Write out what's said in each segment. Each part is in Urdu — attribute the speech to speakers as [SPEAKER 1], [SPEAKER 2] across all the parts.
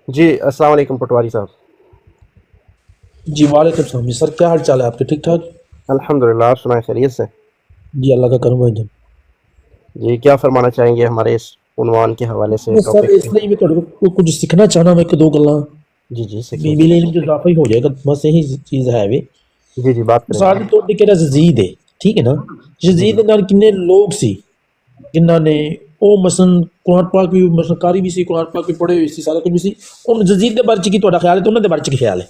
[SPEAKER 1] جی السلام علیکم پٹواری صاحب۔
[SPEAKER 2] جی وعلیکم السلام جی سر، کیا حال چال ہے آپ کے؟ ٹھیک ٹھاک؟
[SPEAKER 1] الحمدللہ، آپ سنائیں خیریت سے؟
[SPEAKER 2] جی اللہ کا کرم ہے جان۔
[SPEAKER 1] جی کیا فرمانا چاہیں گے ہمارے اس عنوان کے حوالے سے،
[SPEAKER 2] بس سر
[SPEAKER 1] ٹاپک
[SPEAKER 2] اس
[SPEAKER 1] پہ؟
[SPEAKER 2] لیے میں تھوڑے کو کچھ سیکھنا چاہنا میں کہ دو گلاں
[SPEAKER 1] جی جی سیکھیں
[SPEAKER 2] میرے
[SPEAKER 1] سیکھیں۔
[SPEAKER 2] علم جو اضافہ ہی ہو جائے گا، بس یہی چیز ہے وے۔
[SPEAKER 1] جی جی بات کریں
[SPEAKER 2] مثال
[SPEAKER 1] جی۔
[SPEAKER 2] کے طور پہ کہ یزید ہے، ٹھیک ہے نا؟
[SPEAKER 1] جی
[SPEAKER 2] یزید
[SPEAKER 1] جی
[SPEAKER 2] دے نال کنے لوگ سی جنہاں نے او مثلا قرآن پاک بھی مثلا قاری بھی سی، قرآن پاک بھی پڑھے ہوئی سی، سارا کچھ بھی سی۔ ان یزید دے بارے چ کی تہاڈا خیال ہے؟ تو انہاں دے بارے چ کی خیال ہے؟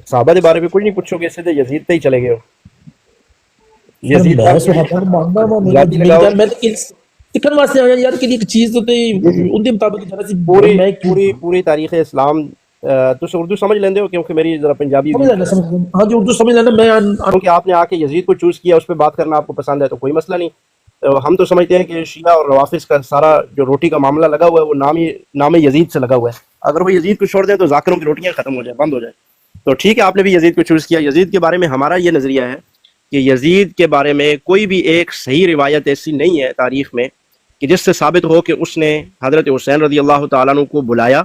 [SPEAKER 1] صحابہ کے بارے میں کچھ نہیں پوچھو گے، سیدھے یزید تے ہی چلے گئے ہو؟
[SPEAKER 2] سر
[SPEAKER 1] یزید
[SPEAKER 2] میں
[SPEAKER 1] نال کوئی
[SPEAKER 2] صحابہ کو ماننا وا،
[SPEAKER 1] جاتی
[SPEAKER 2] میری
[SPEAKER 1] لگاؤ
[SPEAKER 2] گل میں تو سیکھن واسطے آیا یار کہ ایک چیز تو
[SPEAKER 1] گے؟ جی جی
[SPEAKER 2] ان دے مطابق ذرا سی
[SPEAKER 1] پوری
[SPEAKER 2] میں کیوں
[SPEAKER 1] پوری پوری تاریخ اسلام تُس اردو سمجھ لیندے ہو؟ کیونکہ میری ذرا پنجابی
[SPEAKER 2] سمجھ
[SPEAKER 1] ویک
[SPEAKER 2] لینا،
[SPEAKER 1] ہے،
[SPEAKER 2] سمجھ لینا، ہاں جی اردو سمجھ لینا میں
[SPEAKER 1] کیونکہ آپ نے آ کے یزید کو چوز کیا، اس پہ بات کرنا آپ کو پسند ہے تو کوئی مسئلہ نہیں۔ ہم تو سمجھتے ہیں کہ شیعہ اور روافظ کا سارا جو روٹی کا معاملہ لگا ہوا ہے وہ نام یزید سے لگا ہوا ہے۔ اگر وہ یزید کو چھوڑ دیں تو ذاکروں کی روٹیاں ختم ہو جائیں، بند ہو جائیں۔ تو ٹھیک ہے، آپ نے بھی یزید کو چوز کیا۔ یزید کے بارے میں ہمارا یہ نظریہ ہے کہ یزید کے بارے میں کوئی بھی ایک صحیح روایت ایسی نہیں ہے تاریخ میں کہ جس سے ثابت ہو کہ اس نے حضرت حسین رضی اللہ تعالیٰ عنہ کو بلایا،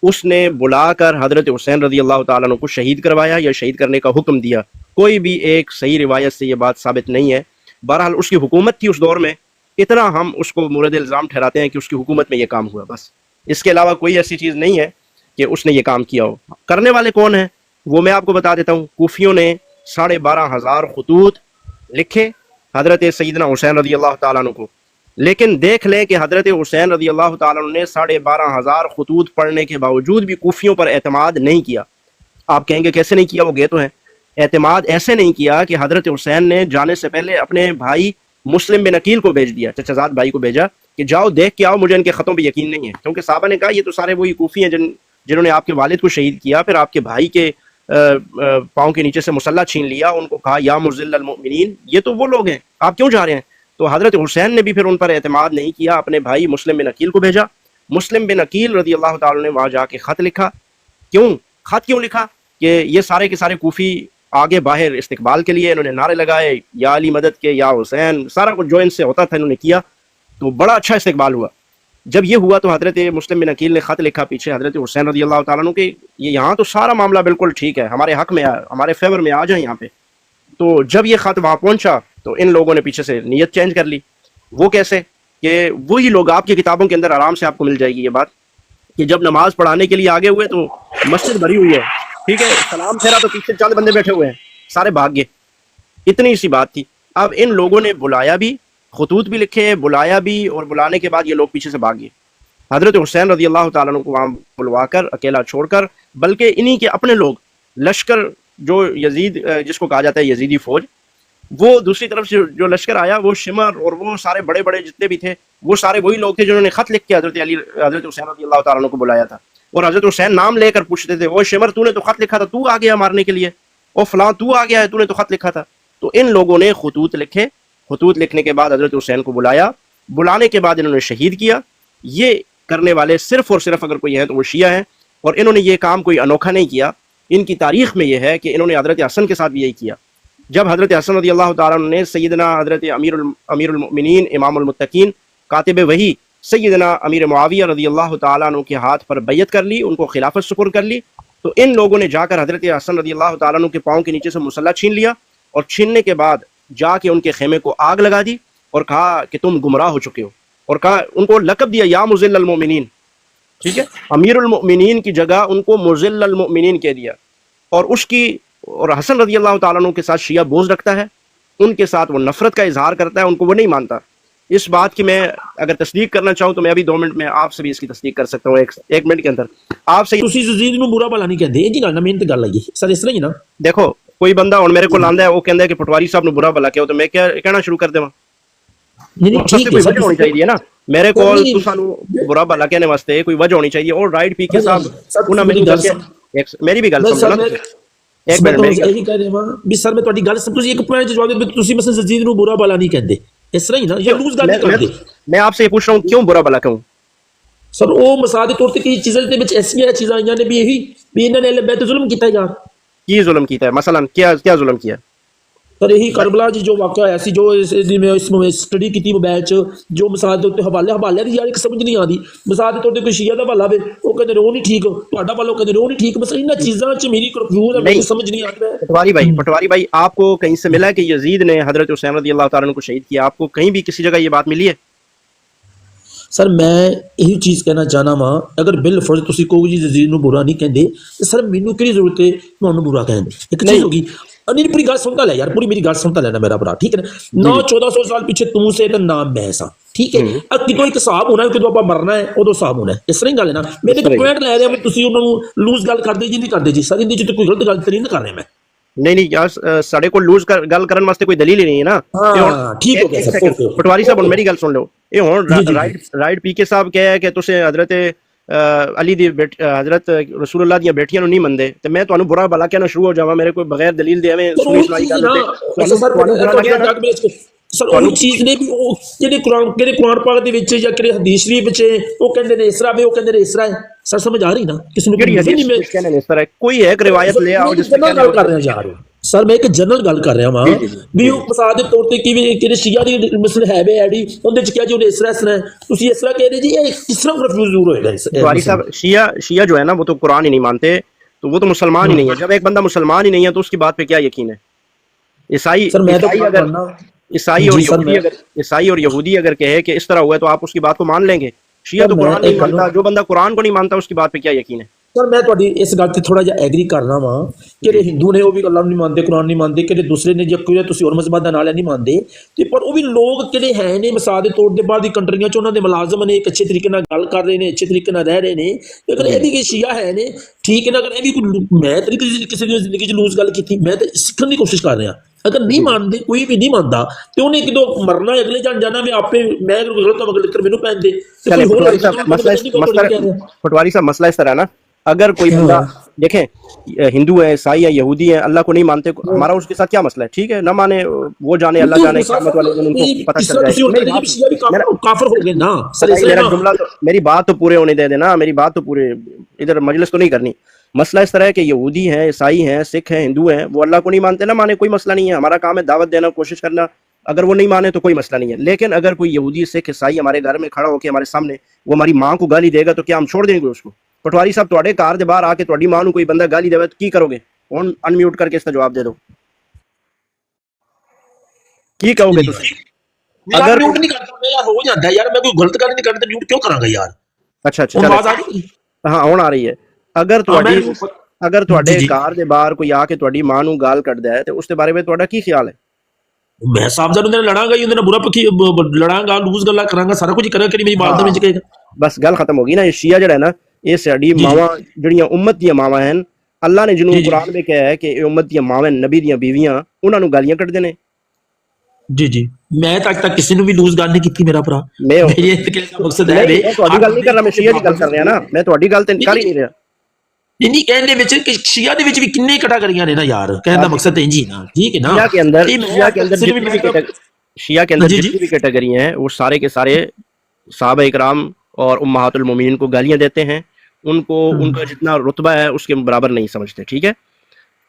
[SPEAKER 1] اس نے بلا کر حضرت حسین رضی اللہ تعالیٰ عنہ کو شہید کروایا یا شہید کرنے کا حکم دیا۔ کوئی بھی ایک صحیح روایت سے یہ بات ثابت نہیں ہے۔ بہرحال اس کی حکومت تھی اس دور میں، اتنا ہم اس کو مورد الزام ٹھہراتے ہیں کہ اس کی حکومت میں یہ کام ہوا، بس۔ اس کے علاوہ کوئی ایسی چیز نہیں ہے کہ اس نے یہ کام کیا ہو۔ کرنے والے کون ہیں وہ میں آپ کو بتا دیتا ہوں۔ کوفیوں نے 12,500 خطوط لکھے حضرت سیدنا حسین رضی اللہ تعالیٰ عنہ کو، لیکن دیکھ لیں کہ حضرت حسین رضی اللہ تعالیٰ عنہ نے 12,500 خطوط پڑھنے کے باوجود بھی کوفیوں پر اعتماد نہیں کیا۔ آپ کہیں گے کیسے نہیں کیا؟ وہ گئے تو ہیں۔ اعتماد ایسے نہیں کیا کہ حضرت حسین نے جانے سے پہلے اپنے بھائی مسلم بن عقیل کو بھیج دیا، چچا زاد بھائی کو بھیجا کہ جاؤ دیکھ کے آؤ، مجھے ان کے خطوں پہ یقین نہیں ہے، کیونکہ صحابہ نے کہا یہ تو سارے وہی کوفی ہیں جنہوں نے آپ کے والد کو شہید کیا، پھر آپ کے بھائی کے پاؤں کے نیچے سے مسلح چھین لیا، ان کو کہا یا مذل المؤمنین، یہ تو وہ لوگ ہیں، آپ کیوں جا رہے ہیں؟ تو حضرت حسین نے بھی پھر ان پر اعتماد نہیں کیا، اپنے بھائی مسلم بن عقیل کو بھیجا۔ مسلم بن عقیل رضی اللہ تعالیٰ نے وہاں جا کے خط لکھا۔ کیوں خط کیوں لکھا؟ کہ یہ سارے کے سارے کوفی آگے باہر استقبال کے لیے انہوں نے نعرے لگائے، یا علی مدد کے، یا حسین، سارا کچھ جو ان سے ہوتا تھا انہوں نے کیا، تو بڑا اچھا استقبال ہوا۔ جب یہ ہوا تو حضرت مسلم بن عقیل نے خط لکھا پیچھے حضرت حسین رضی اللہ تعالیٰ عنہ کہ یہ یہاں تو سارا معاملہ بالکل ٹھیک ہے، ہمارے حق میں ہمارے فیور میں آ جائیں یہاں پہ۔ تو جب یہ خط وہاں پہنچا تو ان لوگوں نے پیچھے سے نیت چینج کر لی۔ وہ کیسے؟ کہ وہی لوگ آپ کی کتابوں کے اندر آرام سے آپ کو مل جائے گی یہ بات، کہ جب نماز پڑھانے کے لیے آگے ہوئے تو مسجد بھری ہوئی ہے، ٹھیک ہے، سلام پھیرا تو پیچھے چند بندے بیٹھے ہوئے ہیں، سارے بھاگ گئے۔ اتنی سی بات تھی۔ اب ان لوگوں نے بلایا بھی، خطوط بھی لکھے، بلایا بھی، اور بلانے کے بعد یہ لوگ پیچھے سے بھاگ گئے۔ حضرت حسین رضی اللہ تعالیٰ عنہ کو وہاں بلوا کر اکیلا چھوڑ کر، بلکہ انہی کے اپنے لوگ لشکر جو یزید جس کو کہا جاتا ہے یزیدی فوج، وہ دوسری طرف سے جو لشکر آیا وہ شمر اور وہ سارے بڑے بڑے جتنے بھی تھے وہ سارے وہی لوگ تھے جنہوں نے خط لکھ کے حضرت حسین رضی اللہ تعالیٰ عنہ کو بلایا تھا، اور حضرت حسین نام لے کر پوچھتے تھے، وہ شمر تو نے تو خط لکھا تھا، تو آ گیا مارنے کے لیے، اور فلاں تو آ گیا ہے، تو نے تو خط لکھا تھا۔ تو ان لوگوں نے خطوط لکھے، خطوط لکھنے کے بعد حضرت حسین کو بلایا، بلانے کے بعد انہوں نے شہید کیا۔ یہ کرنے والے صرف اور صرف اگر کوئی ہے تو وہ شیعہ ہیں، اور انہوں نے یہ کام کوئی انوکھا نہیں کیا۔ ان کی تاریخ میں یہ ہے کہ انہوں نے حضرت حسن کے ساتھ بھی یہی کیا۔ جب حضرت حسن رضی اللہ تعالیٰ عنہ نے سیدنا حضرت امیر المؤمنین امام المتقین کاتب وحی سیدنا امیر معاویہ رضی اللہ تعالیٰ عنہ کے ہاتھ پر بیعت کر لی، ان کو خلافت سپرد کر لی، تو ان لوگوں نے جا کر حضرت حسن رضی اللہ تعالیٰ عنہ کے پاؤں کے نیچے سے مسلح چھین لیا، اور چھیننے کے بعد جا کے ان کے خیمے کو آگ لگا دی، اور کہا کہ تم گمراہ ہو چکے ہو، اور کہا ان کو لقب دیا یا مذل المؤمنین، ٹھیک ہے، امیر المؤمنین کی جگہ ان کو مذل المؤمنین کہہ دیا۔ اور حسن رضی اللہ تعالیٰ عنہ کے ساتھ شیعہ بغض رکھتا ہے، ان کے ساتھ وہ نفرت کا اظہار کرتا ہے، ان کو وہ نہیں مانتا۔ اس بات کی میں اگر تصدیق کرنا چاہوں تو میں ابھی 2 منٹ میں آپ سے بھی اس کی تصدیق کر سکتا ہوں، ایک منٹ کے اندر آپ سے۔
[SPEAKER 2] تسی یزید نو برا بھلا نہیں کہندے، یہ جی گل نا مین تے گل آئی سر، اس طرح ہی نا؟
[SPEAKER 1] دیکھو کوئی بندہ اور میرے کو لاندا ہے، وہ کہندا ہے کہ پٹواری صاحب نو برا بھلا کہو، تو میں کیا کہنا شروع کر دیواں؟
[SPEAKER 2] نہیں نہیں
[SPEAKER 1] اس واسطے
[SPEAKER 2] ٹھیک ہے
[SPEAKER 1] کوئی
[SPEAKER 2] سر،
[SPEAKER 1] وجہ ہونی چاہیے نا میرے
[SPEAKER 2] سر
[SPEAKER 1] کول
[SPEAKER 2] نہیں
[SPEAKER 1] تساں نو برا بھلا کہنے واسطے کوئی وجہ ہونی چاہیے۔ اور رائٹ پی کے صاحب
[SPEAKER 2] سر
[SPEAKER 1] انہاں
[SPEAKER 2] تسی
[SPEAKER 1] مینوں
[SPEAKER 2] میری گل
[SPEAKER 1] دسیا،
[SPEAKER 2] سن،
[SPEAKER 1] میری بھی گل
[SPEAKER 2] میں
[SPEAKER 1] سمجھو
[SPEAKER 2] سر
[SPEAKER 1] نا
[SPEAKER 2] میں
[SPEAKER 1] تسی، ایک
[SPEAKER 2] میں
[SPEAKER 1] منٹ
[SPEAKER 2] تو
[SPEAKER 1] میری گل
[SPEAKER 2] یہی کہہ رہا ہوں بھی سر میں تہاڈی گل سن، تسی ایک پوائنٹ جواب دے، تسی مثلا یزید نو برا بھلا نہیں کہندے، اس طرح ہی نا، یا
[SPEAKER 1] کیوں
[SPEAKER 2] لوز گل نہیں کردے؟
[SPEAKER 1] میں آپ سے یہ پوچھ رہا ہوں کیوں برا بھلا کہوں؟
[SPEAKER 2] سر وہ مثال کے طور تے کئی چیزاں دے وچ ایسیاں چیزاں آئیاں نے بھی یہی بھی انہاں نے اہل بیت ظلم کیتا ہے یار۔
[SPEAKER 1] کی ظلم کیتا ہے؟ مثلا کیا ظلم کیا؟
[SPEAKER 2] سر یہی کربلا جی جو واقعہ ہوا سی جو اس میں سٹڈی کی موبائل جو مثال کے حوالے دی یار ایک سمجھ نہیں آتی مثال کے طور پہ کوئی شیعہ کا حوالہ ہوے وہ کہتے ہیں وہ نہیں ٹھیک تہاڈا والا کہتے ہیں وہ نہیں ٹھیک بس ان چیزاں میری کنفیوز ہے مجھے سمجھ نہیں آتا
[SPEAKER 1] پٹواری بھائی آپ کو کہیں سے ملا کہ یزید نے حضرت حسین رضی اللہ تعالیٰ عنہ کو شہید کیا؟ آپ کو کہیں بھی کسی جگہ یہ بات ملی ہے؟
[SPEAKER 2] سر میں یہی چیز کہنا چاہنا وا اگر بالفرض تسی کہو جی یزید نو برا نہیں کہندے تے سر مینوں کہڑی ضرورت ہے میں انہوں برا کہن دی ایک چیز ہوگی نہیں پوری گل سنتا لے یار پوری میری گل سنتا لینا میرا برا ٹھیک ہے نا 1400 سال پیچھے تو سے تے نام میں سا ٹھیک ہے اب کدو ایک حساب ہونا ہے کدو آپ مرنا ہے ادو حساب ہونا ہے اس طرح گل ہے نا میرے تو پوائنٹ لے رہے ہیں تسی انہوں لوز گل کر دے جی نہیں کر دے جی سر اندے چ کوئی غلط گل تے نہیں کر رہے میں
[SPEAKER 1] نہیں یار ساڈے کو لوز گل کرن واسطے کوئی دلیل ہی نہیں ہے نا.
[SPEAKER 2] ہاں ٹھیک ہو گیا سر.
[SPEAKER 1] پٹواری صاحب ہن میری گل سن لو. یہ ہن رائٹ پی کے صاحب کہہ ہے کہ تسے حضرت علی دی حضرت رسول اللہ دی بیٹیاں نو نہیں مندے تے میں تانوں برا بھلا کہنا شروع ہو جاواں میرے کوئی بغیر دلیل دے ایویں سنی سنائی گل تے
[SPEAKER 2] سر وہ چیز نے بھی جڑے قرآن پاک دے وچ یا کہ حدیث شریف وچ وہ کہندے نے اس طرح وہ کہندے نے اس طرح سر سمجھ آ رہی نا کس نوں
[SPEAKER 1] کہنے اس طرح کوئی ایک روایت لے آؤ جس میں
[SPEAKER 2] گل کر رہے ہیں یار سر میں ایک جنرل گل کر رہا ہاں بھی وہ مثال کے طور پہ کہ شیعہ دی مسئلہ ہے بے ایڈی اون وچ کیا جی اس طرح تسی اس طرح کہہ رہے جی یہ کس طرح کنفیوز دور ہوئے گا
[SPEAKER 1] پٹواری صاحب شیعہ جو ہے نا وہ تو قرآن ہی نہیں مانتے تو وہ تو مسلمان ہی نہیں ہے. جب ایک بندہ مسلمان ہی نہیں ہے تو اس کی بات پہ کیا یقین ہے؟ عیسائی اور یہودی اگر کہے کہ اس طرح ہوا ہے تو آپ اس کی بات کو مان لیں گے. شیعہ تو قرآن نہیں مانتا. جو بندہ قرآن کو نہیں مانتا اس کی بات پہ کیا یقین ہے؟
[SPEAKER 2] سر میں تھوڑی اس گل سے تھوڑا جا ایگری کرنا وا کہ ہندو نے وہ بھی اللہ نہیں مانتے قرآن نہیں مانتے کہ دوسرے نے جب کوئی تسی اور مذہب دا نال نہیں مانتے تے پر وہ بھی لوگ کہڑے ہیں نے مثال دے طور تے بعد دی کنٹریاں چ انہاں دے ملازم نے ایک اچھے طریقے نال گل کر رہے نے اچھے طریقے نال رہ رہے نے اگر اے بھی کہ شیعہ ہے نے ٹھیک ہے نا اگر اے بھی میں تے کسی دی زندگی چ لوز گل کیتی میں تے سیکھن دی کوشش کر رہا اگر نہیں مانتے کوئی بھی نہیں مانتا تو انہیں کدو مرنا اگلے جان جانا میں آپ میں غلط ہوں اگلے مینوں پہن دے.
[SPEAKER 1] پٹواری صاحب مسئلہ اس طرح نا اگر کوئی بندہ دیکھیں ہندو ہے عیسائی ہے یہودی ہے اللہ کو نہیں مانتے ہمارا اس کے ساتھ کیا مسئلہ ہے؟ ٹھیک ہے نہ مانے وہ جانے اللہ جانے قیامت والے دن ان کو پتہ چل جائے. میری بات تو پورے ہونے دے دینا میری بات تو پورے ادھر مجلس تو نہیں کرنی. مسئلہ اس طرح ہے کہ یہودی ہیں عیسائی ہیں سکھ ہیں ہندو ہیں وہ اللہ کو نہیں مانتے نہ مانے کوئی مسئلہ نہیں ہے. ہمارا کام ہے دعوت دینا کوشش کرنا. اگر وہ نہیں مانے تو کوئی مسئلہ نہیں ہے. لیکن اگر کوئی یہودی سکھ عیسائی ہمارے گھر میں کھڑا ہو کے ہمارے سامنے وہ ہماری ماں کو گالی دے گا تو کیا ہم چھوڑ دیں گے اس کو؟ پٹواری صاحب تواڈے گھر دے باہر آ کے تواڈی ماں نو کوئی بندہ گالی دے تو کی کرو گے؟ ہن ان میوٹ کر کے اس کا جواب دے دو کی کہو گے تسی؟
[SPEAKER 2] اگر میوٹ نہیں کرتا میں یار ہو جاتا ہے یار میں کوئی غلط گل نہیں کرتا میوٹ کیوں کراں گا یار.
[SPEAKER 1] اچھا ہاں ہن آ رہی ہے. اگر تواڈے گھر دے باہر کوئی آ کے تواڈی ماں نو گال کٹ دے تے اس دے بارے میں تواڈا کی خیال ہے؟
[SPEAKER 2] میں صاحب جان نے لڑاں گا یہ نے برا پکی لڑاں گا لوز گلا کراں گا سارا کچھ کراں کہ میری والدہ وچ کہے گا
[SPEAKER 1] بس گل ختم ہوگی نا. یہ شیعہ جڑا ہے نا یہ ساڈی ماواں جڑیاں امت دی ماواں ہیں اللہ نے جنوں قرآن میں کہا ہے کہ اے امت دی ماواں نبی دی بیویاں انہاں نو گالیاں کٹ دینے.
[SPEAKER 2] جی میں تک کسی نو بھی لوز گل نہیں کیتی میرا بھرا. میرے مقصد ہے
[SPEAKER 1] میں تہاڈی گل نہیں کر رہا میں شیعہ دی گل کر رہا نا. میں تہاڈی گل تے کر ہی نہیں رہا.
[SPEAKER 2] نہیں کہنے وچ کہ شیعہ دے وچ بھی کنے کیٹاگریاں نے نا یار کہنے دا مقصد انجی نا ٹھیک ہے نا.
[SPEAKER 1] شیعہ کے اندر جتنی بھی کیٹیگری ہیں وہ سارے کے سارے صحابہ اکرام اور امہات المومنین کو گالیاں دیتے ہیں. ان کو ان کا جتنا رتبہ ہے اس کے برابر نہیں سمجھتے. ٹھیک ہے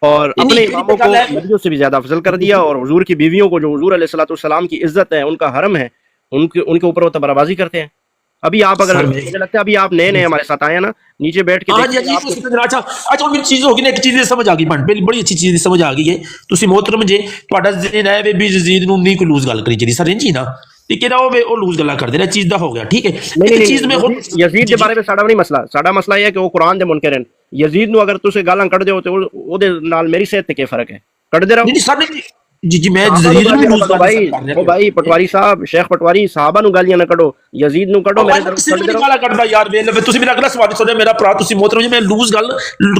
[SPEAKER 1] اور اپنے اماموں کو نبیوں سے بھی زیادہ افضل کر دیا اور حضور کی بیویوں کو جو حضور علیہ الصلوۃ والسلام کی عزت ہے ان کا حرم ہے ان کے اوپر وہ تبرہ بازی کرتے ہیں. ابھی آپ اگر مجھے لگتا ہے ابھی آپ نئے ہمارے ساتھ آئے ہیں نا نیچے بیٹھ کے
[SPEAKER 2] اچھا میری چیز ہوگی نا ایک چیز سمجھ آ گئی بڑی اچھی چیز سمجھ آ گئی ہے. تسی محترم جی تہاڈا ذہن ہے بھی یزید نو نہیں کوئی لوز گل کری چاہیے سر جی نا ٹھیک ہے نا وہ لوز گلا کر دینا چیز دا ہو گیا. ٹھیک ہے چیز میں
[SPEAKER 1] یزید کے بارے میں ساڈا نہیں مسئلہ. ساڈا مسئلہ یہ ہے کہ وہ قرآن دے منکر ہیں. یزید نو اگر تسے گالاں کٹ دیو تے او دے نال میری صحت تے کیا فرق ہے؟ کٹ دے رہو
[SPEAKER 2] جی میں یزید نو لوز
[SPEAKER 1] او بھائی پٹواری صاحب شیخ پٹواری صحابہ نو گالیاں نہ کڈو یزید نو کڈو میرے
[SPEAKER 2] کٹ دے گالا کٹدا یار ویل تسی میرا اگلا سوال سوچو میرا بھرا تسی محترم جی میں لوز گل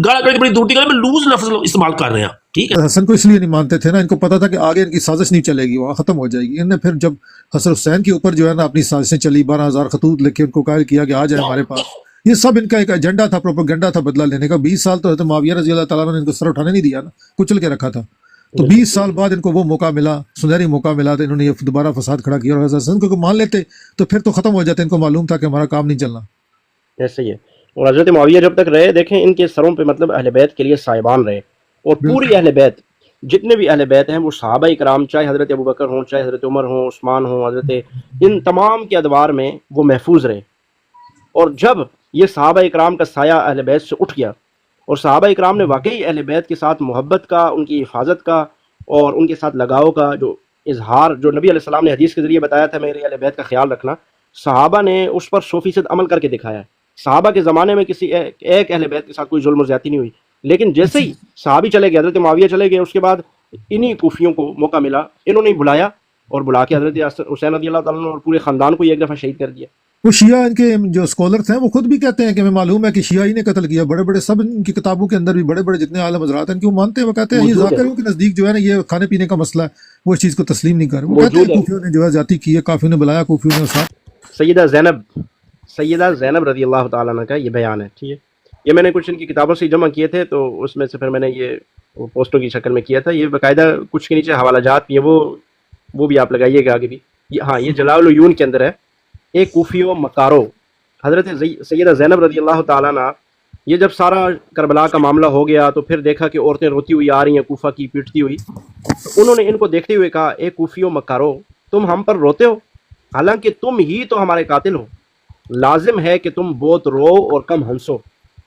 [SPEAKER 2] گالا کٹ بڑی دور دی گل میں لوز لفظ استعمال کر رہا. ٹھیک ہے
[SPEAKER 3] حسن کو اس لیے نہیں مانتے تھے نا ان کو پتا تھا کہ آگے ان کی سازش نہیں چلے گی وہ ختم ہو جائے گی. انہوں نے پھر جب حسن حسین کے اوپر جو ہے نا اپنی سازشیں چلی 12,000 خطوط لکھ کے ان کو قائل کیا کہ آ جائے ہمارے پاس. یہ سب ان کا ایک ایجنڈا تھا پروپیگنڈا تھا بدلہ لینے کا. 20 سال تو حضرت معاویہ رضی اللہ تعالیٰ نے ان کو سر اٹھانے نہیں دیا نا کچل کے رکھا تھا. تو 20 سال بعد ان کو وہ موقع ملا سنہری موقع ملا تو انہوں نے یہ دوبارہ فساد کھڑا کیا. اور حضرت حسن کو مان لیتے تو پھر تو ختم ہو جاتے. ان کو معلوم تھا کہ ہمارا کام نہیں چلنا.
[SPEAKER 1] ایسے ہی ہے. اور حضرت معاویہ جب تک رہے دیکھیں ان کے سروں پہ مطلب اہل بیت کے لیے صاحبان رہے اور پوری اہل بیت جتنے بھی اہل بیت ہیں وہ صحابہ اکرام، چاہے حضرت ابوبکر ہوں، چاہے حضرت عمر ہوں، عثمان ہوں، حضرت، ان تمام کے ادوار میں وہ محفوظ رہے. اور جب یہ صحابہ اکرام کا سایہ اہل بیت سے اٹھ گیا اور صحابہ اکرام نے واقعی اہل بیت کے ساتھ محبت کا، ان کی حفاظت کا اور ان کے ساتھ لگاؤ کا جو اظہار، جو نبی علیہ السلام نے حدیث کے ذریعے بتایا تھا میرے اہل بیت کا خیال رکھنا، صحابہ نے اس پر 100% عمل کر کے دکھایا ہے. صحابہ کے زمانے میں کسی ایک اہل بیت کے ساتھ کوئی ظلم و زیادتی نہیں ہوئی، لیکن جیسے ہی صحابی چلے گئے، حضرت معاویہ چلے گئے، اس کے بعد انہی کوفیوں کو موقع ملا، انہوں نے بلایا اور بلا کے حضرت حسین رضی اللہ تعالیٰ عنہ اور پورے خاندان کو ایک دفعہ شہید کر دیا.
[SPEAKER 3] وہ شیعہ ان کے جو اسکالرس ہیں وہ خود بھی کہتے ہیں کہ ہمیں معلوم ہے کہ شیعہ ہی نے قتل کیا. بڑے بڑے سب ان کی کتابوں کے اندر بھی بڑے بڑے جتنے عالم حضرات ہیں ان کی وہ مانتے ہیں، وہ کہتے ہیں یہ ذاکروں کے نزدیک جو ہے نا یہ کھانے پینے کا مسئلہ ہے، وہ اس چیز کو تسلیم نہیں کر رہے. وہ کہتے ہیں کوفیوں نے جو ہے زیادتی کی ہے، کافیوں نے بلایا، کوفیوں نے ساتھ.
[SPEAKER 1] سیدہ زینب رضی اللہ تعالیٰ عنہ کا یہ بیان ہے. ٹھیک ہے، یہ میں نے کچھ ان کی کتابوں سے جمع کیے تھے، تو اس میں سے پھر میں نے یہ پوسٹوں کی شکل میں کیا تھا. یہ باقاعدہ کچھ کے نیچے حوالہ جات بھی ہیں، وہ بھی آپ لگائیے گا آگے بھی. ہاں، یہ جلال العیون کے اندر ہے. ایک کوفی و مکارو حضرت سیدہ زینب رضی اللہ تعالیٰ عنہ، یہ جب سارا کربلا کا معاملہ ہو گیا تو پھر دیکھا کہ عورتیں روتی ہوئی آ رہی ہیں کوفہ کی، پیٹتی ہوئی. تو انہوں نے ان کو دیکھتے ہوئے کہا، اے کوفی و مکارو، تم ہم پر روتے ہو حالانکہ تم ہی تو ہمارے قاتل ہو. لازم ہے کہ تم بہت رو اور کم ہنسو.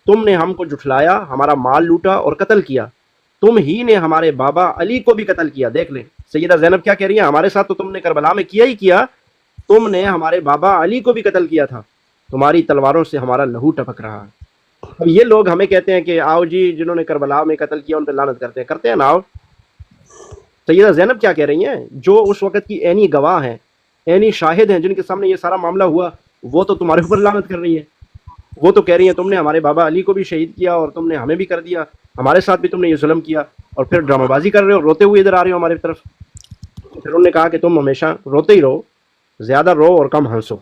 [SPEAKER 1] تم نے ہم کو جھٹلایا، ہمارا مال لوٹا اور قتل کیا. تم ہی نے ہمارے بابا علی کو بھی قتل کیا. دیکھ لیں سیدہ زینب کیا کہہ رہی ہیں، ہمارے ساتھ تو تم نے کربلا میں کیا ہی کیا، تم نے ہمارے بابا علی کو بھی قتل کیا تھا. تمہاری تلواروں سے ہمارا لہو ٹپک رہا ہے. اب یہ لوگ ہمیں کہتے ہیں کہ آؤ جی، جنہوں نے کربلا میں قتل کیا ان پہ لعنت کرتے ہیں نا. آؤ، سیدہ زینب کیا کہہ رہی ہیں، جو اس وقت کی عینی گواہ ہیں، عینی شاہد ہیں، جن کے سامنے یہ سارا معاملہ ہوا، وہ تو تمہارے اوپر لعنت کر رہی ہے. وہ تو کہہ رہی ہیں تم نے ہمارے بابا علی کو بھی شہید کیا اور تم نے ہمیں بھی کر دیا، ہمارے ساتھ بھی تم نے یہ ظلم کیا، اور پھر ڈرامہ بازی کر رہے ہو، روتے ہوئے ادھر آ رہے ہو ہماری طرف. پھر انہوں نے کہا کہ تم ہمیشہ روتے ہی رہو، زیادہ رو اور کم ہنسو،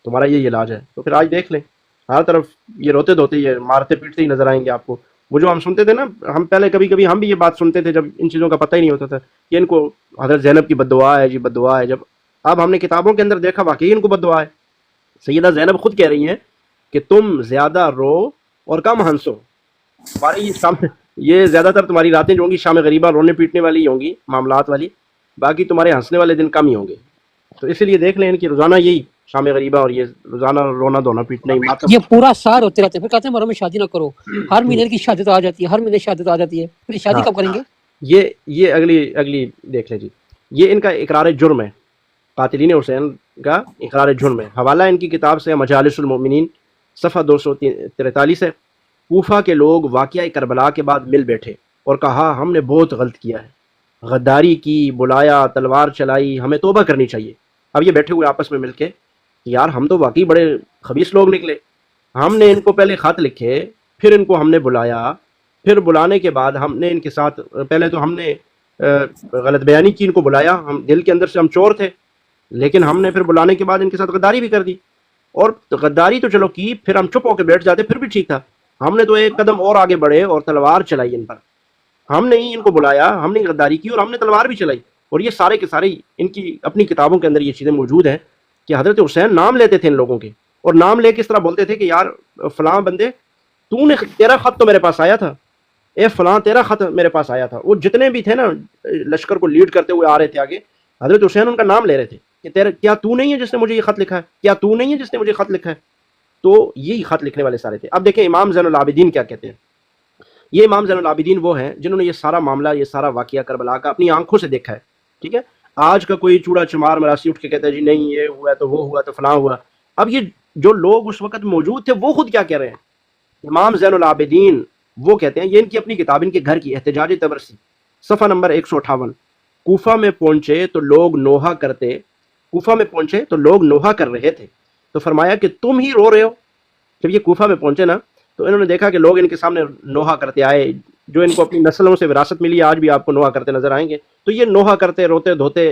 [SPEAKER 1] تمہارا یہ علاج ہے. تو پھر آج دیکھ لیں ہر طرف یہ روتے دھوتے، یہ مارتے پیٹتے ہی نظر آئیں گے آپ کو. وہ جو ہم سنتے تھے نا، ہم پہلے کبھی ہم بھی یہ بات سنتے تھے جب ان چیزوں کا پتہ ہی نہیں ہوتا تھا کہ ان کو حضرت زینب کی بد دعا ہے جی، بد دعا ہے. جب اب ہم نے کتابوں کے اندر دیکھا واقعی ان کو بد دعا ہے. سیدہ زینب خود کہہ رہی ہیں کہ تم زیادہ رو اور کم ہنسو. تمہاری یہ زیادہ تر تمہاری راتیں جو ہوں گی شام غریبہ رونے پیٹنے والی ہوں گی، معاملات والی، باقی تمہارے ہنسنے والے دن کم ہی ہوں گے. تو اسی لیے دیکھ لیں ان کی روزانہ یہی شام غریبہ اور یہ روزانہ رونا دھونا پیٹنا ہی ماتم.
[SPEAKER 4] یہ پورا سال ہوتے رہتے ہیں. پھر کہتے ہیں محرم میں شادی نہ کرو، ہر مہینے کی شہادت آ جاتی ہے، ہر مہینے شہادت آ جاتی ہے، پھر شادی کب کریں گے؟
[SPEAKER 1] یہ اگلی دیکھ لیں جی. یہ ان کا اقرار جرم ہے، قاتلین حسین کا اقرار جرم ہے. حوالہ ان کی کتاب سے مجالس المؤمنین، صفحہ 243 ہے. کوفہ کے لوگ واقعہ کربلا کے بعد مل بیٹھے اور کہا ہم نے بہت غلط کیا ہے، غداری کی، بلایا، تلوار چلائی، ہمیں توبہ کرنی چاہیے. اب یہ بیٹھے ہوئے آپس میں مل کے، یار ہم تو واقعی بڑے خبیث لوگ نکلے، ہم نے ان کو پہلے خط لکھے، پھر ان کو ہم نے بلایا، پھر بلانے کے بعد ہم نے ان کے ساتھ پہلے تو ہم نے غلط بیانی کی، ان کو بلایا، ہم دل کے اندر سے ہم چور تھے، لیکن ہم نے پھر بلانے کے بعد ان کے ساتھ غداری بھی کر دی. اور غداری تو چلو کی، پھر ہم چپ ہو کے بیٹھ جاتے پھر بھی ٹھیک تھا. ہم نے تو ایک قدم اور آگے بڑھے اور تلوار چلائی ان پر. ہم نے ہی ان کو بلایا، ہم نے غداری کی اور ہم نے تلوار بھی چلائی. اور یہ سارے کے سارے ان کی اپنی کتابوں کے اندر یہ چیزیں موجود ہیں کہ حضرت حسین نام لیتے تھے ان لوگوں کے، اور نام لے کے اس طرح بولتے تھے کہ یار فلاں بندے، تیرا خط تو میرے پاس آیا تھا، اے فلاں تیرا خط میرے پاس آیا تھا. وہ جتنے بھی تھے نا لشکر کو لیڈ کرتے ہوئے آ رہے تھے آگے، حضرت حسین ان کا نام لے رہے تھے کہ کیا تو نہیں ہے جس نے مجھے یہ خط لکھا ہے، کیا تو نہیں ہے جس نے مجھے خط لکھا ہے. تو یہی خط لکھنے والے سارے تھے. اب دیکھیں امام زین العابدین کیا کہتے ہیں. یہ امام زین العابدین وہ ہیں جنہوں نے یہ سارا معاملہ، یہ سارا واقعہ کربلا کا اپنی آنکھوں سے دیکھا ہے. ٹھیک ہے، آج کا کوئی چوڑا چمار مراسی اٹھ کے کہتا ہے جی نہیں یہ ہوا تو وہ ہوا تو فلاں ہوا. اب یہ جو لوگ اس وقت موجود تھے وہ خود کیا کہہ رہے ہیں. امام زین العابدین وہ کہتے ہیں، یہ ان کی اپنی کتاب، ان کے گھر کی احتجاج تبرسی، صفحہ نمبر 158. کوفہ میں پہنچے تو لوگ نوحہ کر رہے تھے تو فرمایا کہ تم ہی رو رہے ہو. جب یہ کوفہ میں پہنچے نا تو انہوں نے دیکھا کہ لوگ ان کے سامنے نوحہ کرتے آئے، جو ان کو اپنی نسلوں سے وراثت ملی ہے، آج بھی آپ کو نوحہ کرتے نظر آئیں گے. تو یہ نوحہ کرتے روتے دھوتے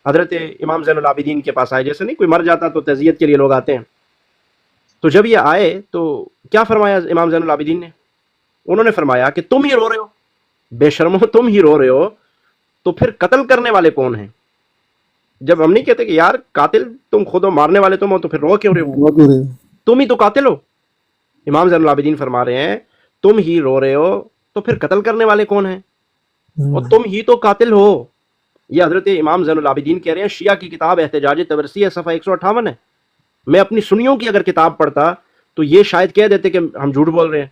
[SPEAKER 1] حضرت امام زین العابدین کے پاس آئے. جیسے نہیں کوئی مر جاتا تو تعزیت کے لیے لوگ آتے ہیں. تو جب یہ آئے تو کیا فرمایا امام زین العابدین نے؟ انہوں نے فرمایا کہ تم ہی رو رہے ہو، بے شرمو تم ہی رو رہے ہو، تو پھر قتل کرنے والے کون ہیں؟ جب ہم نہیں کہتے کہ یار قاتل تم خود ہو، مارنے والے تم ہو، تو پھر رو کیوں رہے ہو؟ تم ہی تو قاتل ہو. امام زین العابدین فرما رہے ہیں تم ہی رو رہے ہو تو پھر قتل کرنے والے کون ہیں؟ اور تم ہی تو قاتل ہو. یہ حضرت امام زین العابدین کہہ رہے ہیں. شیعہ کی کتاب احتجاج تبرسی ہے، صفحہ 158 ہے. میں اپنی سنیوں کی اگر کتاب پڑھتا تو یہ شاید کہہ دیتے کہ ہم جھوٹ بول رہے ہیں،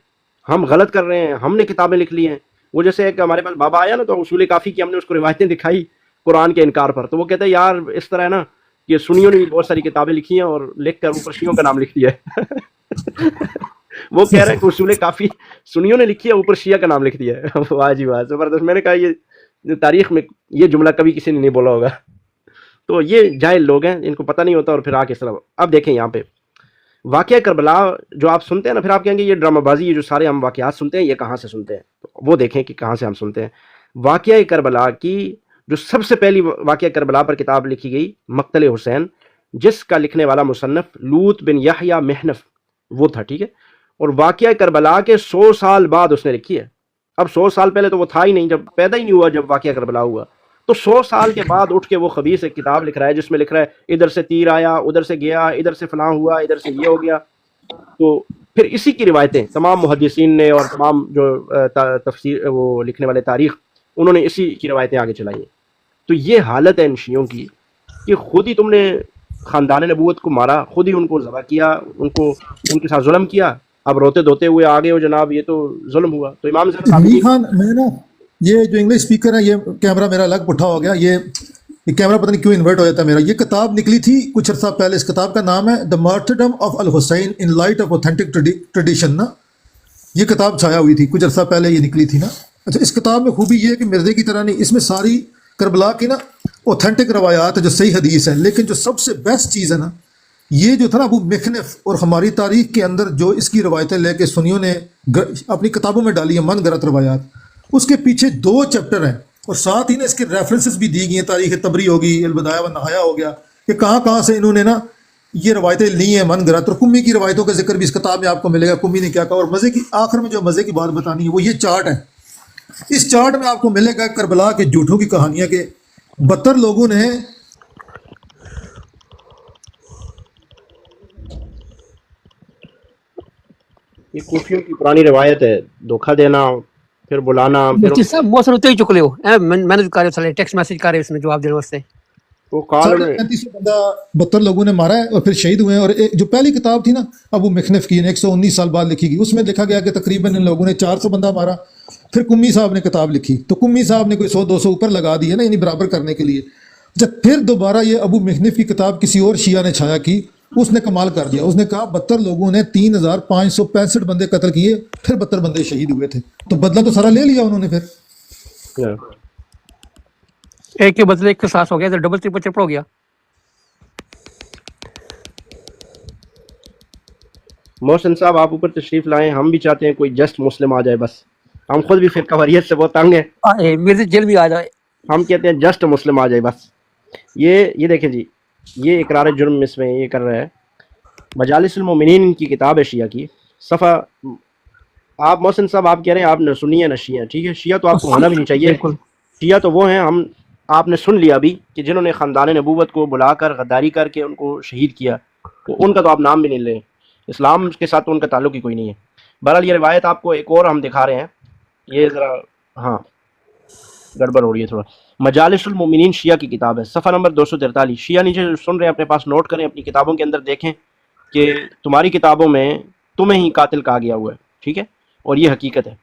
[SPEAKER 1] ہم غلط کر رہے ہیں، ہم نے کتابیں لکھ لی ہیں. وہ جیسے ایک ہمارے پاس بابا آیا نا، تو اصول کافی کی ہم نے اس کو روایتیں دکھائی قرآن کے انکار پر، تو وہ کہتا ہے یار اس طرح ہے نا کہ سنیوں نے بھی بہت ساری کتابیں لکھی ہیں اور لکھ کر اوپر شیعوں کا نام لکھ دیا ہے. وہ کہہ رہے ہیں کہ اصول کافی سنیوں نے لکھی ہے، اوپر شیعہ کا نام لکھ دیا ہے. واہ جی واہ، زبردست. میں نے کہا یہ تاریخ میں یہ جملہ کبھی کسی نے نہیں بولا ہوگا. تو یہ جاہل لوگ ہیں، ان کو پتہ نہیں ہوتا اور پھر آ کے طرح. اب دیکھیں یہاں پہ واقعہ کربلا جو آپ سنتے ہیں نا، پھر آپ کہیں گے یہ ڈرامہ بازی، یہ جو سارے ہم واقعات سنتے ہیں یہ کہاں سے سنتے ہیں. تو وہ دیکھیں کہ کہاں سے ہم سنتے ہیں. واقعہ کربلا کی جو سب سے پہلی واقعہ کربلا پر کتاب لکھی گئی مقتل حسین، جس کا لکھنے والا مصنف لوط بن یحییٰ محنف وہ تھا، ٹھیک ہے. اور واقعہ کربلا کے 100 سال بعد اس نے لکھی ہے. اب 100 سال پہلے تو وہ تھا ہی نہیں، جب پیدا ہی نہیں ہوا جب واقعہ کربلا ہوا. تو 100 سال کے بعد اٹھ کے وہ خبیث ایک کتاب لکھ رہا ہے جس میں لکھ رہا ہے ادھر سے تیر آیا، ادھر سے گیا، ادھر سے فلاں ہوا، ادھر سے یہ ہو گیا. تو پھر اسی کی روایتیں تمام محدثین نے اور تمام جو تفسیر وہ لکھنے والے تاریخ، انہوں نے اسی کی روایتیں آگے چلائی ہیں. تو یہ حالت ہے ان شیعوں کی کہ خود ہی تم نے خاندان نبوت کو مارا، خود ہی ان کو ذبح کیا، ان کے ساتھ ظلم کیا. اب روتے دھوتے ہوئے آگے ہو جناب یہ تو ظلم ہوا. تو امام زین
[SPEAKER 3] علی خان، میں نا یہ جو انگلش اسپیکر ہے، یہ کیمرہ میرا الگ پٹھا ہو گیا، یہ کیمرہ پتہ نہیں کیوں انورٹ ہو جاتا ہے میرا. یہ کتاب نکلی تھی کچھ عرصہ پہلے. اس کتاب کا نام ہے the martyrdom of al Husayn in light of authentic tradition نا. یہ کتاب چھایا ہوئی تھی کچھ عرصہ پہلے، یہ نکلی تھی نا. اچھا، اس کتاب میں خوبی یہ ہے کہ مرزے کی طرح نہیں، اس میں ساری کربلا کی نا اوتھینٹک روایات ہے جو صحیح حدیث ہے. لیکن جو سب سے بیسٹ چیز ہے نا، یہ جو تھا نا ابو مخنف اور ہماری تاریخ کے اندر جو اس کی روایتیں لے کے سنیوں نے اپنی کتابوں میں ڈالی ہیں، من گھڑت روایات، اس کے پیچھے 2 چیپٹر ہیں اور ساتھ ہی نا اس کے ریفرنسز بھی دی گئی ہیں. تاریخ تبری ہوگی، البدایہ و نہایہ ہو گیا، کہ کہاں کہاں سے انہوں نے نا یہ روایتیں لی ہیں من گھڑت. اور کمی کی روایتوں کا ذکر بھی اس کتاب میں آپ کو ملے گا، کمی نے کیا کہا. اور مزے کی آخر میں جو مزے کی بات بتانی ہے وہ یہ چارٹ ہے. اس چارٹ میں آپ کو ملے گا کربلا کے جھوٹوں کی کہانیاں کے 72 لوگوں نے
[SPEAKER 1] یہ کوفیوں کی پرانی روایت ہے، دھوکہ دینا، پھر بلانا، پھر
[SPEAKER 4] مفتی صاحب بہت سارے اتنے ہی چکلے ہو میں نے کہا چلے ٹیکسٹ میسج کر رہے اس میں جواب دینے واسطے.
[SPEAKER 1] وہ کال
[SPEAKER 3] 3500 بندہ 72 لوگوں نے مارا ہے اور پھر شہید ہوئے ہیں. اور جو پہلی کتاب تھی نا ابو مخنف کی 119 سال بعد لکھی گئی، اس میں لکھا گیا کہ تقریباً ان لوگوں نے 400 بندہ مارا. پھر کمی صاحب نے کتاب لکھی تو کمی صاحب نے کوئی 100-200 اوپر لگا دی ہے نا، یعنی برابر کرنے کے لیے. جب پھر دوبارہ یہ ابو مخنف کی کتاب کسی اور شیعہ نے چھایا کی، اس نے کمال کر دیا. اس نے کہا 72 لوگوں نے 3565 بندے قتل کیے، پھر 72 بندے شہید ہوئے تھے. تو بدلہ تو سارا لے لیا انہوں نے. پھر
[SPEAKER 4] ایک کے بدلے ایک قصاص ہو گیا، ڈبل ٹرپل چپڑ ہو گیا.
[SPEAKER 1] محسن صاحب آپ اوپر تشریف لائیں، ہم بھی چاہتے ہیں کوئی جسٹ مسلم آ جائے. بس ہم خود بھی فرقہ واریت سے بہت تنگ ہیں،
[SPEAKER 4] میرے جیل بھی آ جائے.
[SPEAKER 1] ہم کہتے ہیں جسٹ مسلم آ جائے بس. یہ دیکھیں جی، یہ اقرار جرم اس میں یہ کر رہا ہے. مجالس المومنین کی کتاب ہے شیعہ کی، صفحہ آپ محسن صاحب آپ کہہ رہے ہیں آپ نے سنی ہے نہ شیعہ، ٹھیک ہے، شیعہ تو آپ کو ہونا بھی نہیں چاہیے. شیعہ تو وہ ہیں، ہم آپ نے سن لیا ابھی کہ جنہوں نے خاندان نبوت کو بلا کر غداری کر کے ان کو شہید کیا، تو ان کا تو آپ نام بھی نہیں لیں. اسلام کے ساتھ تو ان کا تعلق ہی کوئی نہیں ہے. بہرحال یہ روایت آپ کو ایک اور ہم دکھا رہے ہیں، یہ ذرا ہاں گڑبڑ ہو رہی ہے تھوڑا. مجالس المومنین شیعہ کی کتاب ہے، صفحہ نمبر 243. شیعہ نیچے سن رہے ہیں اپنے پاس نوٹ کریں، اپنی کتابوں کے اندر دیکھیں کہ تمہاری کتابوں میں تمہیں ہی قاتل کہا گیا ہوا ہے، ٹھیک ہے، اور یہ حقیقت ہے.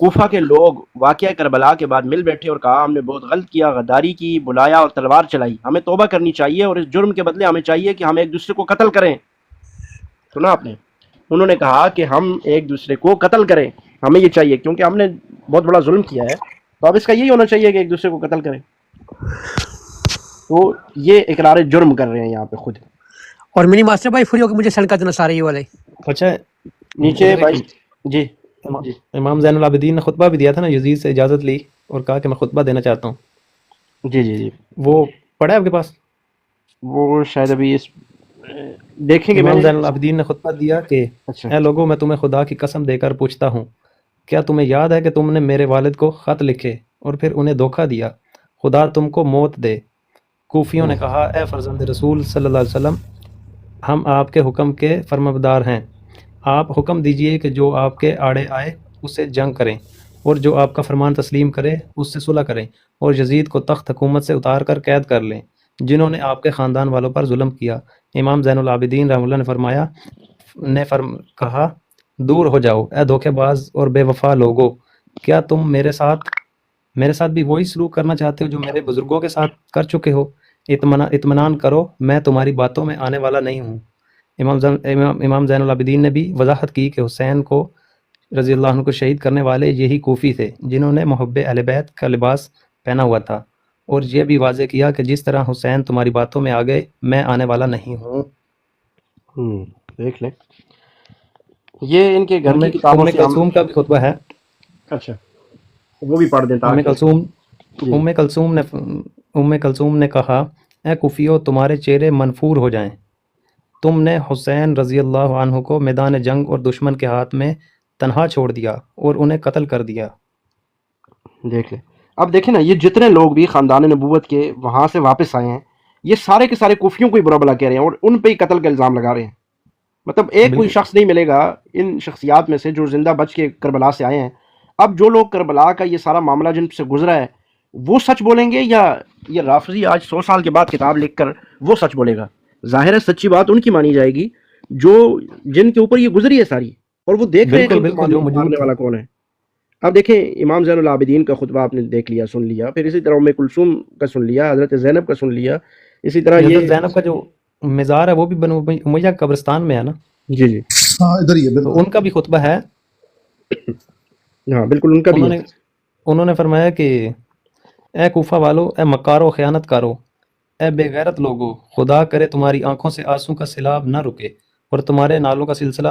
[SPEAKER 1] کوفہ کے لوگ واقعہ کربلا کے بعد مل بیٹھے اور کہا ہم نے بہت غلط کیا، غداری کی، بلایا اور تلوار چلائی، ہمیں توبہ کرنی چاہیے اور اس جرم کے بدلے ہمیں چاہیے کہ ہم ایک دوسرے کو قتل کریں. سنا آپ نے؟ انہوں نے کہا کہ ہم ایک دوسرے کو قتل کریں، ہمیں یہ چاہیے کیونکہ ہم نے بہت بڑا ظلم کیا ہے، تو اب اس کا یہی ہونا چاہیے کہ ایک دوسرے کو قتل کریں. تو یہ اقرار جرم کر رہے ہیں یہاں پہ خود.
[SPEAKER 4] اور منی ماسٹر بھائی فری ہو کے مجھے سینڈ کر دینا سارے یہ والے.
[SPEAKER 5] اچھا
[SPEAKER 1] نیچے بھائی جی
[SPEAKER 5] امام زین العابدین نے خطبہ بھی دیا تھا نا، یزید سے اجازت لی اور کہا کہ میں خطبہ دینا چاہتا ہوں.
[SPEAKER 1] جی جی جی
[SPEAKER 5] وہ پڑھا ہے آپ کے پاس؟
[SPEAKER 1] وہ شاید ابھی اس دیکھیں گے.
[SPEAKER 5] امام زین العابدین نے خطبہ دیا کہ
[SPEAKER 1] اچھا
[SPEAKER 5] اے لوگوں، میں تمہیں خدا کی قسم دے کر پوچھتا ہوں، کیا تمہیں یاد ہے کہ تم نے میرے والد کو خط لکھے اور پھر انہیں دھوکہ دیا؟ خدا تم کو موت دے. کوفیوں نے کہا اے فرزند رسول صلی اللہ علیہ وسلم، ہم آپ کے حکم کے فرمانبردار ہیں، آپ حکم دیجئے کہ جو آپ کے آڑے آئے اس سے جنگ کریں. اور جو آپ کا فرمان تسلیم کرے اس سے صلح کریں، اور یزید کو تخت حکومت سے اتار کر قید کر لیں جنہوں نے آپ کے خاندان والوں پر ظلم کیا۔ امام زین العابدین رحمہ اللہ نے کہا، دور ہو جاؤ اے دھوکے باز اور بے وفا لوگو، کیا تم میرے ساتھ بھی وہی سلوک کرنا چاہتے ہو جو میرے بزرگوں کے ساتھ کر چکے ہو؟ اطمینان کرو، میں تمہاری باتوں میں آنے والا نہیں ہوں۔ امام زین العابدین نے بھی وضاحت کی کہ حسین کو رضی اللہ عنہ کو شہید کرنے والے یہی کوفی تھے جنہوں نے محب اہل بیت کا لباس پہنا ہوا تھا، اور یہ بھی واضح کیا کہ جس طرح حسین تمہاری باتوں میں آ گئے، میں آنے والا نہیں ہوں۔
[SPEAKER 1] دیکھ لیں، یہ ان کے گھر کی کتابوں
[SPEAKER 5] ام
[SPEAKER 1] سے
[SPEAKER 5] کلثوم کا بھی خطبہ ہے۔
[SPEAKER 1] اچھا، وہ بھی پڑھ دیتا
[SPEAKER 5] ام کلثوم نے کہا، اے کوفیو، تمہارے چہرے منفور ہو جائیں، تم نے حسین رضی اللہ عنہ کو میدان جنگ اور دشمن کے ہاتھ میں تنہا چھوڑ دیا اور انہیں قتل کر دیا۔
[SPEAKER 1] دیکھ لیں، اب دیکھیں نا، یہ جتنے لوگ بھی خاندان نبوت کے وہاں سے واپس آئے ہیں، یہ سارے کے سارے کوفیوں کو ہی برا بلا کہہ رہے ہیں اور ان پہ ہی قتل کا الزام لگا رہے ہیں۔ مطلب ایک کوئی شخص نہیں ملے گا ان شخصیات میں سے جو زندہ بچ کے کربلا سے آئے ہیں۔ اب جو لوگ کربلا کا یہ سارا معاملہ جن سے گزرا ہے وہ سچ بولیں گے، یا یہ رافضی آج 100 سال کے بعد کتاب لکھ کر وہ سچ بولے گا؟ ظاہر ہے سچی بات ان کی مانی جائے گی جو جن کے اوپر یہ گزری ہے ساری، اور وہ دیکھ رہے ہیں کہ ماننے والا کون ہے۔ اب دیکھیں، امام زین العابدین کا خطبہ آپ نے دیکھ لیا، سن لیا، پھر اسی طرح ام کلثوم کا سن لیا، حضرت زینب کا سن لیا، اسی طرح
[SPEAKER 5] حضرت زینب کا جو مزار ہے وہ بھی بنو امیہ قبرستان میں ہے نا؟
[SPEAKER 1] جی جی
[SPEAKER 3] ہاں ادھر ہی ہے بالکل،
[SPEAKER 5] ان کا بھی خطبہ ہے۔
[SPEAKER 1] ہاں بالکل ان کا بھی ہے۔
[SPEAKER 5] انہوں نے فرمایا کہ اے کوفہ والو، اے مکارو خیانت کارو، اے بے غیرت لوگو، خدا کرے تمہاری آنکھوں سے آنسوں کا سیلاب نہ رکے اور تمہارے نالوں کا سلسلہ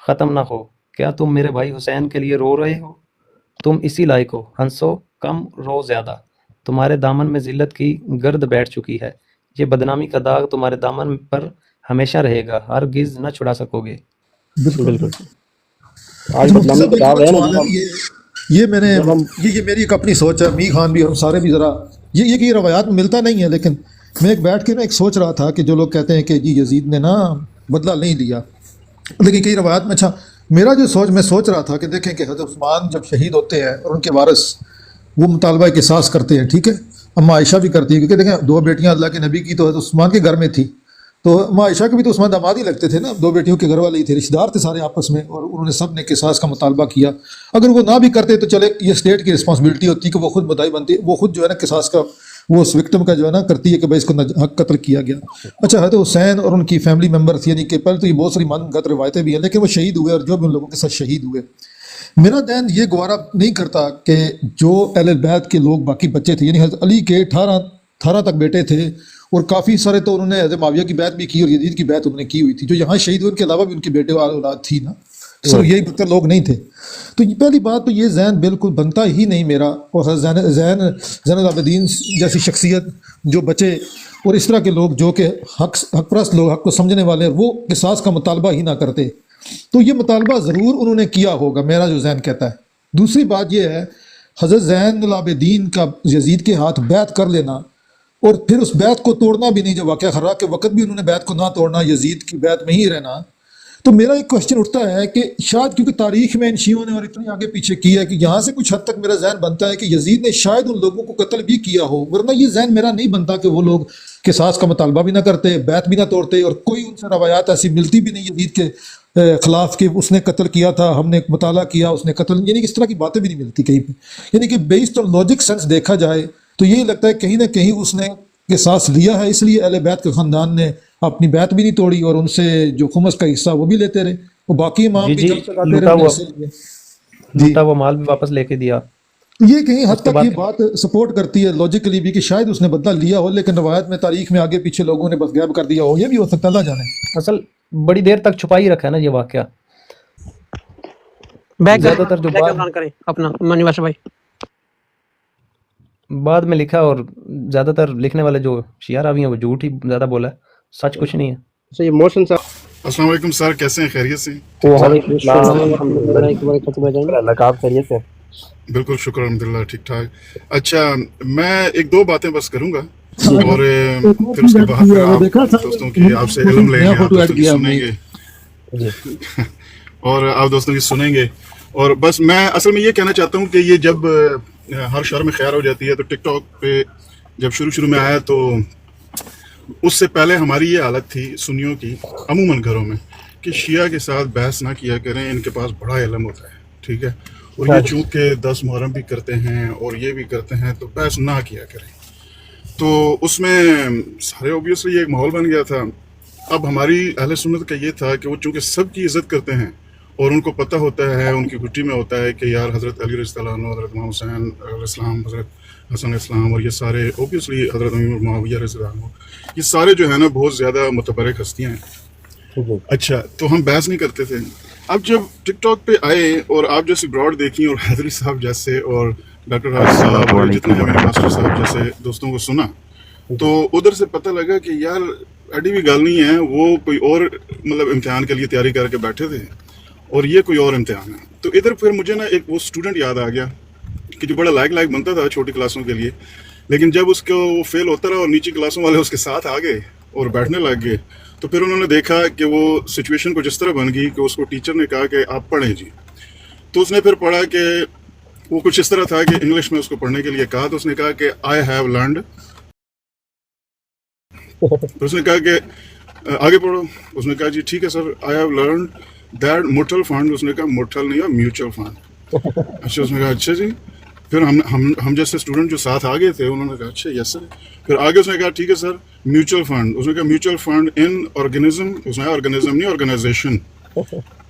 [SPEAKER 5] ختم نہ ہو۔ کیا تم میرے بھائی حسین کے لیے رو رہے ہو؟ تم اسی لائق ہو، ہنسو کم رو زیادہ، تمہارے دامن میں ذلت کی گرد بیٹھ چکی ہے، یہ بدنامی کا داغ تمہارے دامن پر ہمیشہ رہے گا، ہرگز نہ چھڑا سکو گے۔
[SPEAKER 1] بالکل آج بدنامی کا داغ ہے نا۔
[SPEAKER 3] یہ میں نے یہ میری ایک اپنی سوچ ہے، می خان بھی اور ہم سارے بھی ذرا یہ کہ یہ روایات میں ملتا نہیں ہے، لیکن میں ایک بیٹھ کے نا ایک سوچ رہا تھا کہ جو لوگ کہتے ہیں کہ جی یزید نے نا بدلہ نہیں لیا، لیکن کئی روایات میں اچھا میرا جو میں سوچ رہا تھا کہ دیکھیں کہ حضرت عثمان جب شہید ہوتے ہیں اور ان کے وارث وہ مطالبہ قصاص کرتے ہیں، ٹھیک ہے، اما عائشہ بھی کرتی ہے، کیونکہ دیکھیں 2 بیٹیاں اللہ کے نبی کی تو حضرت عثمان کے گھر میں تھی، تو اما عائشہ کے بھی تو عثمان داماد ہی لگتے تھے نا، 2 بیٹیوں کے گھر والے ہی تھے، رشتہ دار تھے سارے آپس میں، اور انہوں نے سب نے قصاص کا مطالبہ کیا۔ اگر وہ نہ بھی کرتے تو چلے یہ اسٹیٹ کی رسپانسبلٹی ہوتی کہ وہ خود مدعی بنتی، وہ خود جو ہے نا قصاص کا وہ اس وکٹم کا جو ہے نا کرتی ہے کہ بھائی اس کو حق قتل کیا گیا۔ اچھا حضرت حسین اور ان کی فیملی ممبرس، یعنی کہ پہلے تو یہ بہت ساری منگت روایتیں بھی ہیں، لیکن وہ شہید ہوئے، اور جو بھی ان لوگوں کے ساتھ شہید ہوئے، میرا دین یہ گوارا نہیں کرتا کہ جو اہل بیت کے لوگ باقی بچے تھے، یعنی حضرت علی کے 18 تک بیٹے تھے، اور کافی سارے تو انہوں نے حضرت معاویہ کی بیعت بھی کی اور یزید کی بیعت انہوں نے کی ہوئی تھی، جو یہاں شہید ہوئے ان کے علاوہ بھی ان کے بیٹے اور اولاد تھی نا، صرف یہی بدتر لوگ نہیں تھے۔ تو یہ پہلی بات تو یہ ذہن بالکل بنتا ہی نہیں میرا، اور زین العابدین جیسی شخصیت جو بچے اور اس طرح کے لوگ جو کہ حق پرست لوگ، حق کو سمجھنے والے، وہ قصاص کا مطالبہ ہی نہ کرتے، تو یہ مطالبہ ضرور انہوں نے کیا ہوگا، میرا جو ذہن کہتا ہے۔ دوسری بات یہ ہے، حضرت زین العابدین کا یزید کے ہاتھ بیعت کر لینا اور پھر اس بیعت کو توڑنا بھی نہیں، جو واقعہ خرا کے وقت بھی انہوں نے بیعت کو نہ توڑنا، یزید کی بیعت میں ہی رہنا، تو میرا ایک کوشچن اٹھتا ہے کہ شاید کیونکہ تاریخ میں ان شیعوں نے اور اتنی آگے پیچھے کیا ہے کہ یہاں سے کچھ حد تک میرا ذہن بنتا ہے کہ یزید نے شاید ان لوگوں کو قتل بھی کیا ہو، ورنہ یہ ذہن میرا نہیں بنتا کہ وہ لوگ قصاص کا مطالبہ بھی نہ کرتے، بیعت بھی نہ توڑتے، اور کوئی ان سے روایات ایسی ملتی بھی نہیں یزید کے خلاف کہ اس نے قتل کیا تھا، ہم نے مطالعہ کیا اس نے قتل، یعنی کہ اس طرح کی باتیں بھی نہیں ملتی کہیں پہ، یعنی کہ بیسڈ آن لاجک سینس دیکھا جائے تو یہ لگتا ہے کہیں نہ کہیں اس نے قصاص لیا ہے، اس لیے اہل بیت کے خاندان نے اپنی بیعت بھی نہیں توڑی اور ان سے جو خمس کا حصہ وہ بھی لیتے رہے، وہ باقی امام بھی جب تک آتے رہے،
[SPEAKER 5] لوٹا وہ مال بھی واپس لے کے دیا۔
[SPEAKER 3] یہ کہیں حد تک یہ بات سپورٹ کرتی ہے لاجیکلی بھی کہ شاید اس نے بدلہ لیا ہو، لیکن روایت میں تاریخ میں آگے پیچھے لوگوں نے بس غائب کر دیا ہو، یہ بھی ہو سکتا ہے، اللہ جانے۔
[SPEAKER 5] اصل بڑی دیر تک چھپائی رکھا ہے نا یہ واقعہ، زیادہ تر جو
[SPEAKER 4] کریں اپنا منیواس بھائی
[SPEAKER 5] بعد میں لکھا، اور زیادہ تر لکھنے والے جو شیعہ راوی ہیں وہ جھوٹ ہی زیادہ بولا ہے، سچ کچھ نہیں ہے۔
[SPEAKER 1] صحیح محسن صاحب،
[SPEAKER 6] السلام علیکم سر، کیسے ہیں؟ خیریت سے؟
[SPEAKER 1] اللہ کا آپ خیریت سے؟
[SPEAKER 6] بالکل شکر الحمدللہ، ٹھیک ٹھاک۔ اچھا، میں 1-2 باتیں بس کروں گا اور پھر اس کے بعد پھر آپ دوستوں کی آپ سے علم لیں گے، آپ دوستوں کی سنیں گے اور آپ دوستوں کی سنیں گے۔ اور بس میں اصل میں یہ کہنا چاہتا ہوں کہ یہ جب ہر شہر میں خیر ہو جاتی ہے تو ٹک ٹاک پہ جب شروع میں آیا تو اس سے پہلے ہماری یہ حالت تھی سنیوں کی عموماً گھروں میں کہ شیعہ کے ساتھ بحث نہ کیا کریں، ان کے پاس بڑا علم ہوتا ہے، ٹھیک ہے، اور یہ چونکہ 10 محرم بھی کرتے ہیں اور یہ بھی کرتے ہیں تو بحث نہ کیا کریں. تو اس میں سارے اوبیسلی ایک ماحول بن گیا تھا. اب ہماری اہل سنت کا یہ تھا کہ وہ چونکہ سب کی عزت کرتے ہیں اور ان کو پتہ ہوتا ہے، ان کی گھٹی میں ہوتا ہے کہ یار حضرت علی رضی اللہ عنہ، حضرت امام حسین علیہ السلام، حضرت حسن علیہ السلام اور یہ سارے اوبیسلی حضرت امیر معاویہ رضی اللہ عنہ، یہ سارے جو ہے نا بہت زیادہ متبرک ہستیاں ہیں. اچھا، تو ہم بحث نہیں کرتے تھے. اب جب ٹک ٹاک پہ آئے اور آپ جیسے براڈ دیکھیں اور حیدری صاحب جیسے اور ڈاکٹر راج صاحب اور جتنے ہمارے ماسٹر صاحب جیسے دوستوں کو سنا تو ادھر سے پتہ لگا کہ یار ایڈی بھی گل نہیں ہے، وہ کوئی اور مطلب امتحان کے لیے تیاری کر کے بیٹھے تھے اور یہ کوئی اور امتحان ہے. تو ادھر پھر مجھے نا ایک وہ اسٹوڈنٹ یاد آ گیا کہ جو بڑا لائق بنتا تھا چھوٹی کلاسوں کے لیے، لیکن جب اس کو وہ فیل ہوتا رہا اور نیچی کلاسوں والے اس کے ساتھ آ گئے اور بیٹھنے لگ گئے تو پھر انہوں نے دیکھا کہ وہ سچویشن کو جس طرح بن گئی کہ اس کو ٹیچر نے کہا کہ آپ پڑھیں جی. تو اس نے پھر پڑھا کہ وہ کچھ اس طرح تھا کہ انگلش میں اس کو پڑھنے کے لیے کہا تو اس نے کہا کہ آئی ہیو لرنڈ. تو اس نے کہا کہ آگے پڑھو. اس نے کہا جی ٹھیک ہے sir, I have learned that mutual fund. اس نے کہا موٹل نہیں ہے، میوچل فنڈ. اچھا، اس نے کہا اچھا جی. پھر ہم جیسے اسٹوڈنٹ جو ساتھ آگے تھے انہوں نے کہا اچھا یس سر. پھر آگے اس نے کہا ٹھیک ہے سر، میوچل فنڈ. اس نے کہا میوچل فنڈ ان آرگنزم. اس نے کہا آرگنزم نہیں، آرگنائزیشن.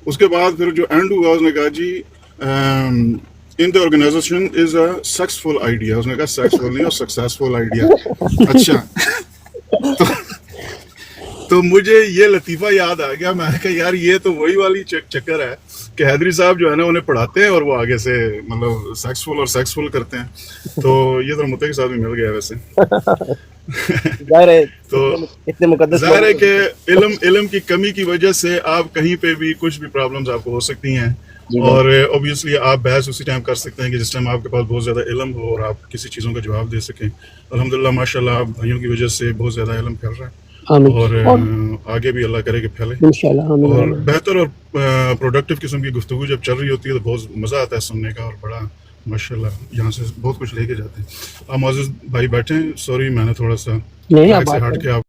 [SPEAKER 6] اس کے بعد پھر جو اینڈ ہوا اس نے کہا جی in the organization is a successful idea. اس نے کہا سکسیسفل نہیں اور سکسیسفل آئیڈیا. اچھا، تو مجھے یہ لطیفہ یاد آ گیا. میں نے کہا یار یہ تو وہی والی چکر ہے کہ حیدری صاحب جو ہے نا انہیں پڑھاتے ہیں اور وہ آگے سے مطلب سیکسفل کرتے ہیں. تو یہ تو متے کے ساتھ بھی مل گیا ویسے.
[SPEAKER 1] ظاہر ہے
[SPEAKER 6] تو
[SPEAKER 1] اتنے مقدس
[SPEAKER 6] ظاہر ہے کہ علم کی کمی کی وجہ سے آپ کہیں پہ بھی کچھ بھی پرابلمز آپ کو ہو سکتی ہیں اور اوبیسلی آپ بحث اسی ٹائم کر سکتے ہیں کہ جس ٹائم آپ کے پاس بہت زیادہ علم ہو اور آپ کسی چیزوں کا جواب دے سکیں. الحمدللہ ماشاء اللہ آپ بھائیوں کی وجہ سے بہت زیادہ علم پھیل رہا ہے اور آگے بھی اللہ کرے کہ پھیلے
[SPEAKER 4] انشاءاللہ.
[SPEAKER 6] اور بہتر اور پروڈکٹیو قسم کی گفتگو جب چل رہی ہوتی ہے تو بہت مزہ آتا ہے سننے کا اور بڑا ماشاء اللہ یہاں سے بہت کچھ لے کے جاتے ہیں. آپ معزز بھائی بیٹھے ہیں، سوری میں نے تھوڑا سا
[SPEAKER 4] نہیں، آپ
[SPEAKER 6] سے ہٹ کے آپ